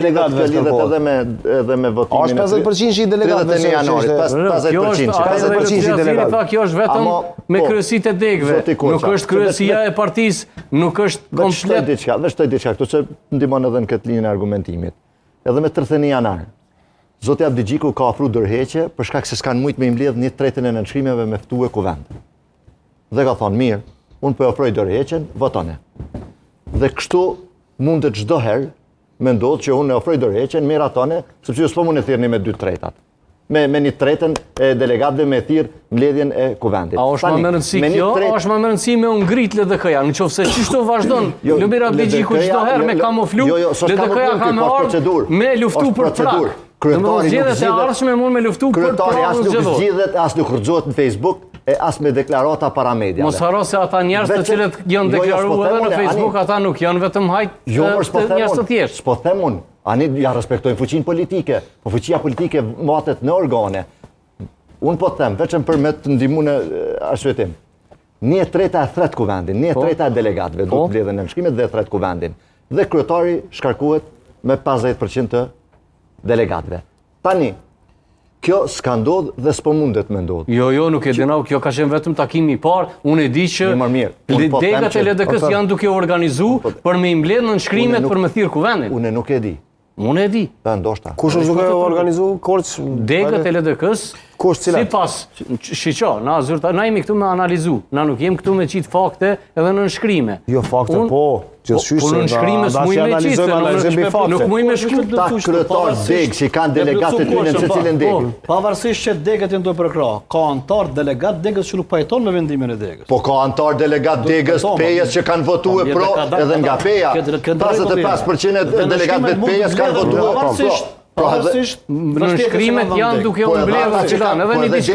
delegatëve edhe me votimin. Është 50% i delegatëve në janarit, 50% i delegatëve. Kjo është vetëm me kryesitë e degëve. Nuk është kryesia e partisë, nuk është komplet. Veç toj diçka, këtu që ndihmon edhe në këtë linjën e argumentimit. Edhe me 31 janar. Zoti Abdigjiku ka ofruar dorëheqje për shkak se s'kan mujt me i mbledh 1/3 e nënshkrimeve me ftue kuvend. Dhe ka thonë, mirë, unë po ofroj dorëheqjen, votone. Dhe kështu mundet çdo herë me ndodhë që unë e ofroj dorëheqjen, merr atone, sepse ju s'po mund e thirrni me 2/3. Me 1/3 e delegatëve me thirr mbledhjen e kuvendit. A është më rëndësi kjo? A është më rëndësi me u ngrit LDK-ja? Nëse çështo vazhdon, Lumir Abdigjiku çdo herë me kamuflu, LDK-ja ka më ardhur me luftu për prak. Kryetari me luftu për kryetari as nuk zgjidhet, as nuk rrëzohet në Facebook, e as me deklarata para mediave. Mos haro se ata njerëz të cilët janë deklaruar edhe në Facebook, ata nuk janë vetëm hajt njerëz të thjeshtë. S'po them unë, ani ja respektojnë fuqinë politike, po fuqia politike matet në organe. Unë po them, vetëm për me të ndihmuar në arsyetim. 1/3 e thret kuvendin, 1/3 e delegatëve do të mbledhen në nënshkrimet dhe thret kuvendin. Dhe kryetari shkarkohet me 50% të delegatëve. Tani, kjo s'ka ndodhë dhe s'po mundet me ndodhë. Jo, nuk e dinau, kjo ka qenë vetëm takimi i parë. Unë e di që delegat e LDK-s janë duke organizu për me imbledh në nënshkrimet për me thirr kuvendin. Unë nuk e di. Unë e di. Ndoshta. Kush është duke organizu Korç? Delegat e LDK-s. Kush cilat? Sipas, shiqo, na jemi këtu me analizu. Na nuk jemi këtu me qit fakte edhe në nënshkrime. Jo fakte, po. Po në nënshkrime s'muj me qitë, nuk muj me shkru. Ta kryetar degë që kanë delegatët të në secilin degë. Pavarësisht që degët janë do përkra, ka antar delegat degës që nuk pajton me vendimin e degës. Po ka antar delegat degës Pejës që kanë votuar pro edhe nga Peja. 55% e delegatëve të Pejës kanë votuar pro. Pavarësisht Në nënshkrimet janë duke u mbledhur edhe një diçka